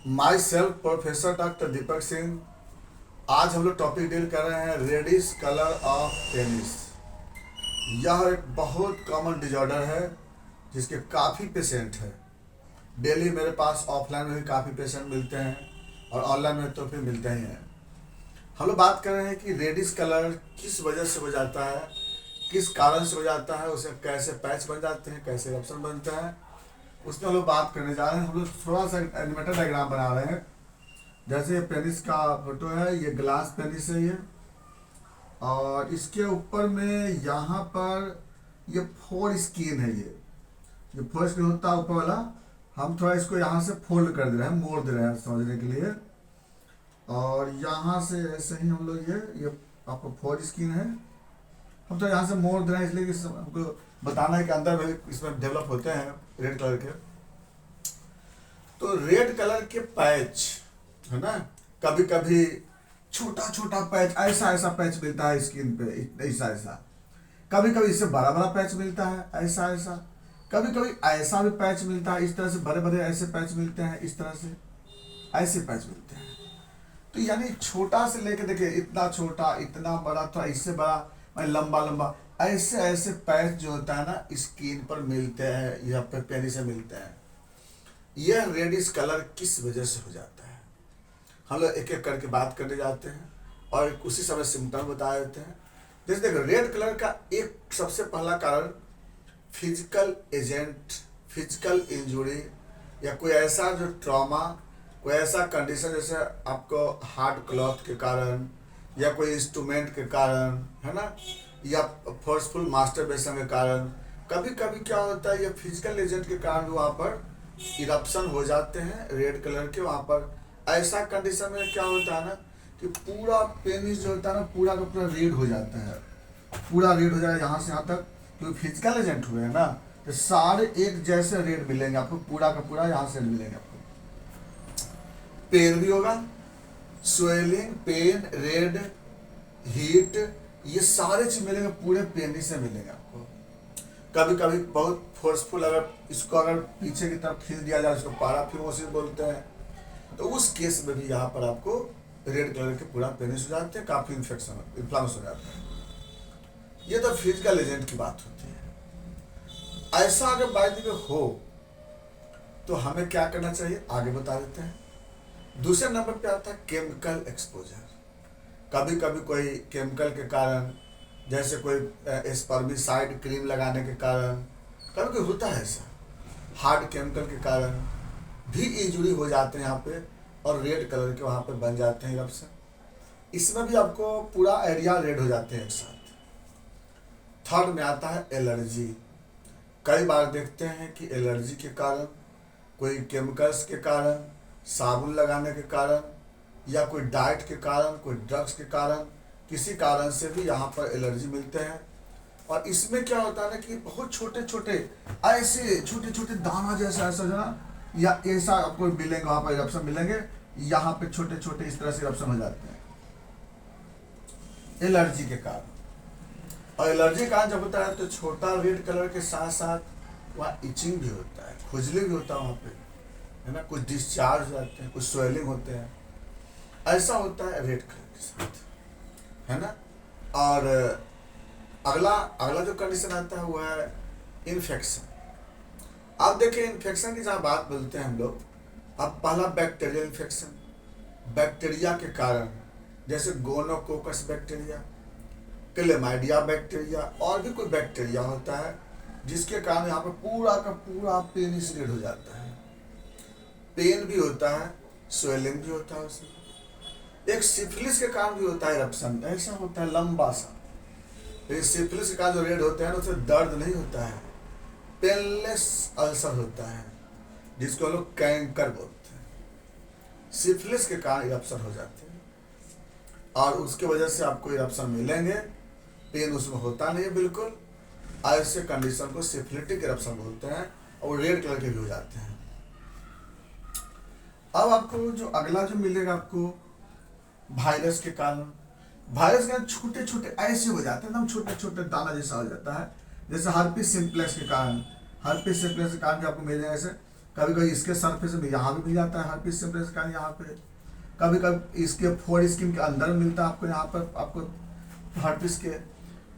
My self professor doctor Deepak Singh. आज हम लोग टॉपिक डील कर रहे हैं रेडिश कलर ऑफ पेनिस। यह एक बहुत कॉमन डिजॉर्डर है जिसके काफ़ी पेशेंट है। डेली मेरे पास ऑफलाइन में भी काफ़ी पेशेंट मिलते हैं और ऑनलाइन में तो फिर मिलते ही हैं। हम लोग बात कर रहे हैं कि रेडिश कलर किस वजह से हो जाता है, किस कारण से हो जाता है, उसे कैसे पैच बन जाते हैं, कैसे एरप्शन बनते हैं, उसमें हम लोग बात करने जा रहे हैं। हम लोग थोड़ा सा एनिमेटेड डायग्राम बना रहे हैं। जैसे ये पेनिस का फोटो है, ये ग्लास पेनिस है ये, और इसके ऊपर में यहाँ पर ये फोर स्किन है। ये फोर स्किन होता है ऊपर वाला। हम थोड़ा इसको यहाँ से फोल्ड कर दे रहे हैं, मोड़ दे रहे हैं समझने के लिए। और यहाँ से ऐसे ही हम लोग ये आपको फोर स्किन है, हम तो यहाँ से मोड़ दे रहे हैं इसलिए कि हमको बताना है कि अंदर में इसमें डेवलप होते हैं रेड कलर के। तो रेड कलर के पैच है ना, कभी कभी छोटा छोटा पैच, ऐसा ऐसा पैच मिलता है स्किन पे, ऐसा ऐसा। कभी कभी इससे बड़ा बड़ा पैच मिलता है, ऐसा ऐसा। कभी कभी ऐसा भी पैच मिलता है, इस तरह से बड़े बड़े ऐसे पैच मिलते हैं, इस तरह से ऐसे पैच मिलते हैं। तो यानी छोटा से लेके देखिए इतना छोटा, इतना बड़ा, थोड़ा इससे बड़ा, लंबा लंबा, ऐसे ऐसे पैच जो होता है ना स्किन पर मिलते हैं, यहाँ पे पेनिस से मिलते हैं। यह रेडिश कलर किस वजह से हो जाता है, हम लोग एक एक करके बात करने जाते हैं और उसी समय सिम्टम बता देते हैं। जैसे देखो, रेड कलर का एक सबसे पहला कारण फिजिकल एजेंट, फिजिकल इंजुरी, या कोई ऐसा जो ट्रॉमा, कोई ऐसा कंडीशन जैसे आपको हार्ड क्लॉथ के कारण या कोई इंस्ट्रूमेंट के कारण है ना, या फोर्सफुल मास्टरबेशन के कारण। कभी कभी क्या होता है, ये फिजिकल एजेंट के कारण वहाँ पर इरप्शन हो जाते हैं रेड कलर के। वहाँ पर ऐसा कंडीशन में क्या होता है ना कि पूरा पेनिस जो होता है ना पूरा का पूरा रेड हो जाता है, पूरा रेड हो जाएगा यहाँ से यहाँ तक। क्योंकि फिजिकल एजेंट हुए हैं ना, तो सारे एक जैसे रेड मिलेंगे आपको, पूरा का पूरा यहाँ से मिलेंगे आपको। पेन भी होगा, स्वेलिंग, पेन, रेड, हीट, ये सारे चीज मिलेंगे, पूरे पेनिस से मिलेंगे आपको। कभी कभी बहुत फोर्सफुल, अगर इसको अगर पीछे की तरफ खींच दिया जाए, इसको पैराफिमोसिस बोलते हैं, तो उस केस में भी यहाँ पर आपको रेड कलर के पूरा पेनिस हो जाते हैं, काफी इन्फेक्शन, इन्फ्लामेशन हो जाता है। ये तो फिजिकल एजेंट की बात होती है। ऐसा अगर बाय द वे हो तो हमें क्या करना चाहिए, आगे बता देते हैं। दूसरे नंबर पे आता है केमिकल एक्सपोजर। कभी कभी कोई केमिकल के कारण, जैसे कोई स्पर्मिसाइड क्रीम लगाने के कारण, कभी कोई होता है ऐसा, हार्ड केमिकल के कारण भी इंजुरी हो जाते हैं यहाँ पे, और रेड कलर के वहाँ पे बन जाते हैं इरप्शन। इसमें भी आपको पूरा एरिया रेड हो जाते हैं एक साथ। थर्ड में आता है एलर्जी। कई बार देखते हैं कि एलर्जी के कारण, कोई केमिकल्स के कारण, साबुन लगाने के कारण, या कोई डाइट के कारण, कोई ड्रग्स के कारण, किसी कारण से भी यहाँ पर एलर्जी मिलते हैं। और इसमें क्या होता है ना कि बहुत छोटे छोटे ऐसे छोटे छोटे दाना जैसा ऐसा जो ना, या ऐसा आपको मिलेंगे, वहाँ पर इरप्शन मिलेंगे, यहाँ पे छोटे छोटे इस तरह से इरप्शन हो जाते हैं एलर्जी के कारण। और एलर्जी के कारण जब होता है तो छोटा रेड कलर के साथ साथ वहाँ इचिंग भी होता है, खुजली भी होता है वहाँ पे, है ना, कुछ डिस्चार्ज हो जाते हैं, कुछ स्वेलिंग होते हैं। ऐसा होता है रेड कलर के साथ, है ना। और अगला जो कंडीशन आता है वो है इन्फेक्शन। अब देखिए, इन्फेक्शन की जहाँ बात बोलते हैं हम लोग, अब पहला बैक्टीरियल इन्फेक्शन। बैक्टीरिया के कारण, जैसे गोनोकोकस बैक्टीरिया, क्लेमाइडिया बैक्टीरिया, और भी कोई बैक्टीरिया होता है जिसके कारण यहाँ पर पूरा का पूरा पेनिस रेड हो जाता है। पेन भी होता है, स्वेलिंग भी होता है उसमें। एक सिफिलिस के कारण भी होता है इरप्शन, ऐसा होता है लंबा सा। लेकिन सिफिलिस के कारण जो रेड होते हैं ना, उसमें दर्द नहीं होता है, पेनलेस अल्सर होता है, जिसको लोग कैंकर बोलते हैं। सिफिलिस के कारण इरप्शन हो जाते हैं, और उसके वजह से आपको इरप्शन मिलेंगे, पेन उसमें होता नहीं है बिल्कुल। ऐसे कंडीशन को सिफिलिटिक इरप्शन बोलते हैं, और रेड कलर के भी हो जाते हैं। अब आपको जो अगला जो मिलेगा आपको वायरस के कारण। वायरस के कारण छोटे छोटे ऐसे हो जाते हैं, एकदम छोटे छोटे दाना जैसा हो जाता है। जैसे हर्पिस सिम्प्लेक्स के कारण, हर्पिस सिम्प्लेक्स के कारण भी आपको मिल जाएगा। जैसे कभी कभी इसके सरफेस में यहाँ भी मिल जाता है हार्पिक सिम्प्लेक्स का यहाँ पे, कभी कभी इसके फोर स्किन के अंदर मिलता है आपको यहाँ पर आपको हार्पिस के।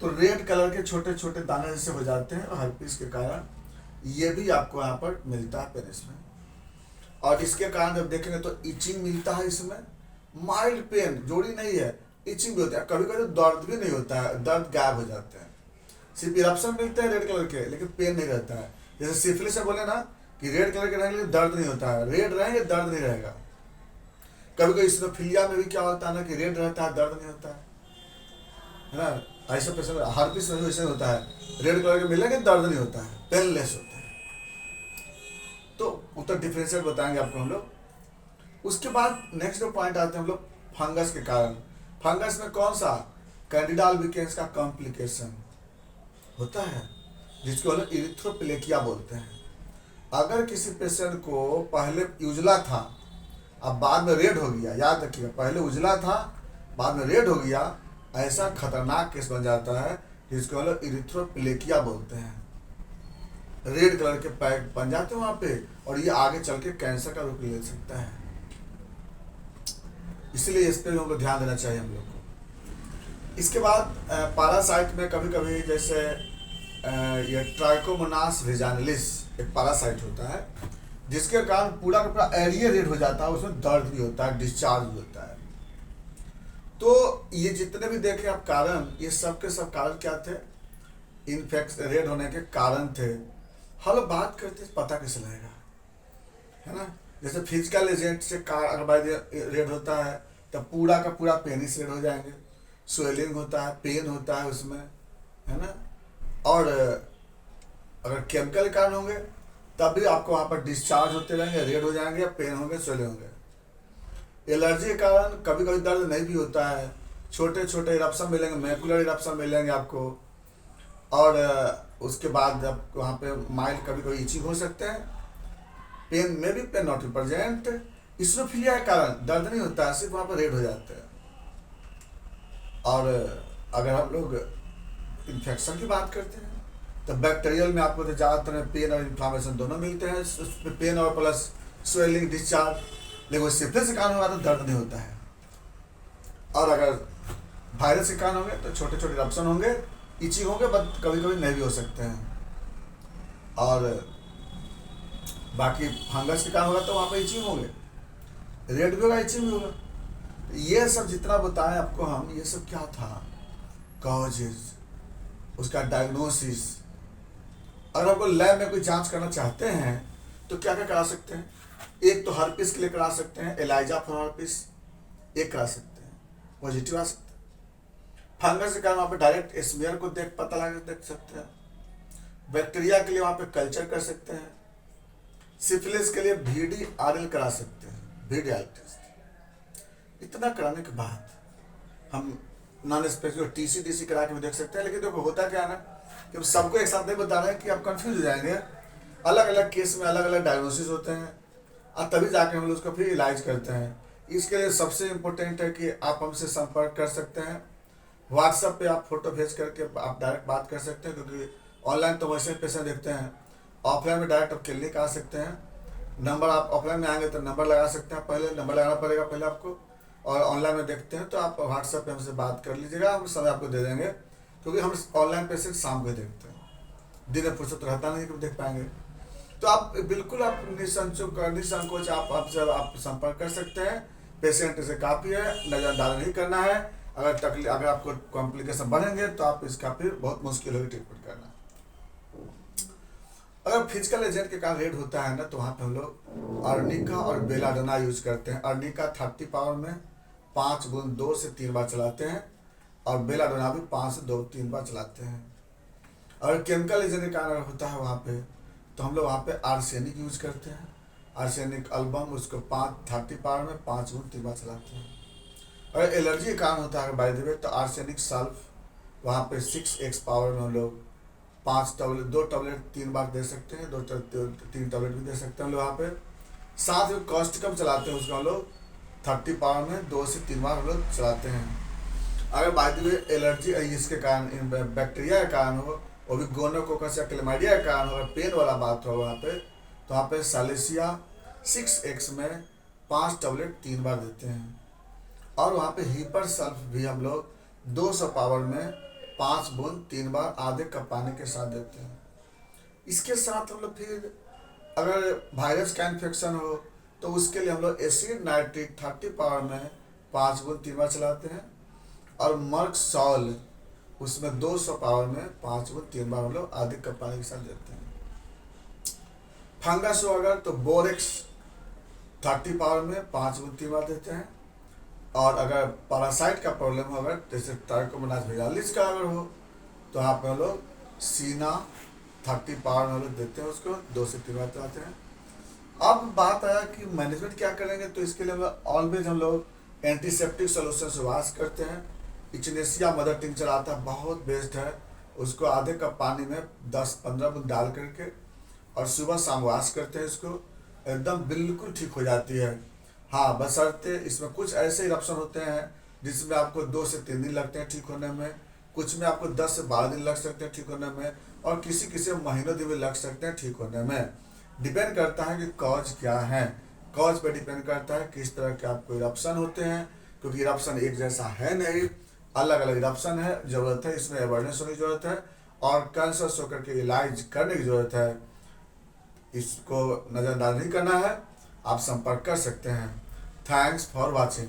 तो रेड कलर के छोटे छोटे दाने जैसे हो जाते हैं हार्पिस के कारण, ये भी आपको यहाँ पर मिलता है पेनिस में। और इसके कारण जब देखेंगे तो इचिंग मिलता है इसमें, माइल्ड पेन, जोड़ी नहीं है, इचिंग भी होता है, कभी कभी तो दर्द भी नहीं होता है, दर्द गायब हो जाते हैं, सिर्फ इरप्शन मिलते हैं रेड कलर के, लेकिन पेन नहीं रहता है। जैसे सिफिलिस से बोले ना कि रेड कलर के रहेंगे लेकिन दर्द नहीं होता है, रेड रहेंगे दर्द नहीं रहेगा। कभी कभी इसनोफिलिया में भी क्या होता है ना कि रेड रहता है दर्द नहीं होता है ना, ऐसा पेशेंट हार्पिस में भी ऐसा होता है, रेड कलर के मिलेंगे दर्द नहीं होता है, पेनलेस होता है। तो उत्तर डिफरेंशिएट बताएंगे आपको हम लोग। उसके बाद नेक्स्ट जो पॉइंट आते हैं हम लोग फंगस के कारण। फंगस में कौन सा, कैंडिडा अल्बिकेंस का कॉम्प्लिकेशन होता है, जिसको हम लोग इरिथ्रोप्लेकिया बोलते हैं। अगर किसी पेशेंट को पहले उजला था अब बाद में रेड हो गया, याद रखिएगा, पहले उजला था बाद में रेड हो गया, ऐसा खतरनाक केस बन जाता है जिसको हम लोग इरिथ्रोप्लेकिया बोलते हैं। रेड कलर के पैक बन जाते हैं वहाँ पे, और ये आगे चल के कैंसर का रूप ले सकता है। इसलिए इस पर हमको ध्यान देना चाहिए हम लोग को। इसके बाद पैरासाइट में कभी कभी जैसे ये ट्राइकोमोनास वेजाइनलिस एक पैरासाइट होता है, जिसके कारण पूरा का पूरा एरिया रेड हो जाता है, उसमें दर्द भी होता है, डिस्चार्ज भी होता है। तो ये जितने भी देखे आप कारण, ये सब के सब कारण क्या थे, इन्फेक्शन रेड होने के कारण थे। हम लोग बात करते पता कैसे लगेगा, है ना। जैसे फिजिकल एजेंट से अगर रेड होता है तो पूरा का पूरा पेनिस रेड हो जाएंगे, स्वेलिंग होता है, पेन होता है उसमें, है ना। और अगर केमिकल कारण होंगे तब भी आपको वहाँ पर डिस्चार्ज होते रहेंगे, रेड हो जाएंगे, पेन होंगे, स्वेलिंग होंगे। एलर्जी के कारण कभी कभी दर्द नहीं भी होता है, छोटे छोटे इरप्शन मिलेंगे, मैकुलर इरप्शन मिलेंगे आपको। और उसके बाद जब वहाँ पे माइल्ड कभी कभी इचिंग हो सकते हैं, पेन में भी पेन नॉट प्रेजेंट। इसनोफिलिया के कारण दर्द नहीं होता है, सिर्फ वहाँ पर रेड हो जाते हैं। और अगर हम लोग इन्फेक्शन की बात करते हैं तो बैक्टीरियल में आपको तो ज़्यादातर पेन और इन्फ्लामेशन दोनों मिलते हैं, उसमें पेन और प्लस स्वेलिंग, डिस्चार्ज। लेकिन सिफिलिस के कारण होगा तो दर्द नहीं होता है। और अगर वायरस के कारण होंगे तो छोटे छोटे इरप्शन होंगे, इचिंग होंगे, बट कभी कभी नहीं भी हो सकते हैं। और बाकी फंगस के कारण होगा तो वहाँ पर इचिंग होंगे, रेड भी होगा, इचिंग भी होगा। ये सब जितना बताएं आपको हम, ये सब क्या था, कॉजेज, उसका डायग्नोसिस। अगर आपको लैब में कोई जांच करना चाहते हैं तो क्या क्या करा सकते हैं, एक तो हर्पिस के लिए करा सकते हैं, एलाइजा फॉर हर्पिस एक करा सकते हैं, पॉजिटिव आ सकते हैं। फंगस के कारण वहाँ पे डायरेक्ट स्मीयर को पता लगा देख सकते हैं। बैक्टीरिया के लिए वहाँ पे कल्चर कर सकते हैं। सिफिलिस के लिए VDRL करा सकते हैं, VDRL टेस्ट। इतना कराने के बाद हम नॉन स्पेसिफिक TC-DC करा के भी देख सकते हैं। लेकिन देखो होता क्या है ना कि सबको एक साथ नहीं बता रहे हैं कि आप कंफ्यूज हो जाएंगे। अलग अलग केस में अलग अलग डायग्नोसिस होते हैं, और तभी जाके हम लोग उसको फिर इलाज करते हैं। इसके लिए सबसे इम्पोर्टेंट है कि आप हमसे संपर्क कर सकते हैं। व्हाट्सएप पे आप फोटो भेज करके आप डायरेक्ट बात कर सकते हैं, क्योंकि ऑनलाइन तो वैसे ही पेशेंट देखते हैं। ऑफलाइन में डायरेक्ट आप क्लिनिक आ सकते हैं। नंबर, आप ऑफलाइन में आएंगे तो नंबर लगा सकते हैं, पहले नंबर लगाना पड़ेगा पहले आपको। और ऑनलाइन में देखते हैं तो आप व्हाट्सएप पे हमसे बात कर लीजिएगा, हम समय आपको दे देंगे, क्योंकि हम ऑनलाइन पेशेंट शाम को देखते हैं, दिन में फुर्सत रहता नहीं कि देख पाएंगे। तो आप बिल्कुल आप निसंकोच आप संपर्क कर सकते हैं। पेशेंट से काफ़ी है, नज़रअंदाज नहीं करना है। अगर आपको कॉम्प्लिकेशन बढ़ेंगे तो आप इसका फिर बहुत मुश्किल होगी ट्रीटमेंट करना। अगर फिजिकल एजेंट के कारण रेड होता है ना, तो वहाँ पे हम लोग अर्निका और बेलाडोना यूज करते हैं। अर्निका 30 पावर में 5 गुण 2 से 3 बार चलाते हैं, और बेलाडोना भी 5 से 2-3 बार चलाते हैं। अगर केमिकल एजेंट के कारण होता है वहाँ पे, तो हम लोग वहाँ पे आर्सेनिक यूज करते हैं। आर्सेनिक एल्बम, उसको 30 पावर में 5 गुण 3 बार चलाते हैं। अगर एलर्जी के कारण होता है बाय द वे, तो आर्सेनिक सल्फ वहाँ पे 6x पावर में हम लोग 2 टैबलेट 3 बार दे सकते हैं, 3 टैबलेट भी दे सकते हैं हम लोग वहाँ पे। साथ में कॉस्टिकम चलाते हैं, उसको हम लोग 30 पावर में 2 से 3 बार हम लोग चलाते हैं। अगर बाय द वे एलर्जी इसके कारण, बैक्टीरिया के कारण हो, वो भी गोनोकोकस या क्लेमाइडिया के कारण हो, अगर पेन वाला बात हो वहाँ पे, तो यहाँ पे सालिसिया 6x में 5 टैबलेट 3 बार देते हैं। और वहाँ पे हीपर सल्फ भी हम लोग 200 पावर में 5 बूंद 3 बार आधे कप पानी के साथ देते हैं। इसके साथ हम लोग फिर अगर वायरस का इन्फेक्शन हो तो उसके लिए हम लोग एसिड नाइट्रिक 30 पावर में 5 बूंद 3 बार चलाते हैं। और मर्क सॉल उसमें 200 पावर में 5 बूंद 3 बार हम लोग आधे कप पानी के साथ देते हैं। फंगस हो अगर तो बोरेक्स 30 पावर में 5 बूंद 3 बार देते हैं। और अगर पैरासाइट का प्रॉब्लम हो अगर जैसे ट्राइकोमोनास वेजालिस का अगर हो तो यहाँ पे हम लोग सीना 30 पावर में हम लोग देते हैं, उसको 2 से 3 बार चलाते हैं। अब बात आया कि मैनेजमेंट क्या करेंगे, तो इसके लिए ऑलवेज हम लोग एंटीसेप्टिक सोल्यूशन से वाश करते हैं। इचनेसिया मदर टिंचर आता है, बहुत बेस्ट है, उसको आधे कप पानी में 10-15 बूंद डाल करके और सुबह शाम वाश करते हैं, इसको एकदम बिल्कुल ठीक हो जाती है। हाँ, बशर्ते इसमें कुछ ऐसे इरप्शन होते हैं जिसमें आपको 2 से 3 दिन लगते हैं ठीक होने में, कुछ में आपको 10 से 12 दिन लग सकते हैं ठीक होने में, और किसी महीनों दिन में लग सकते हैं ठीक होने में। डिपेंड करता है कि कॉज क्या है, कॉज पे डिपेंड करता है किस तरह के आपको इरप्शन होते हैं, क्योंकि इरप्शन एक जैसा है नहीं, अलग अलग इरप्शन है। ज़रूरत है इसमें अवेयरनेस होने की ज़रूरत है और कॉन्शियस होकर के इलाज करने की ज़रूरत है। इसको नज़रअंदाज नहीं करना है, आप संपर्क कर सकते हैं। Thanks for watching.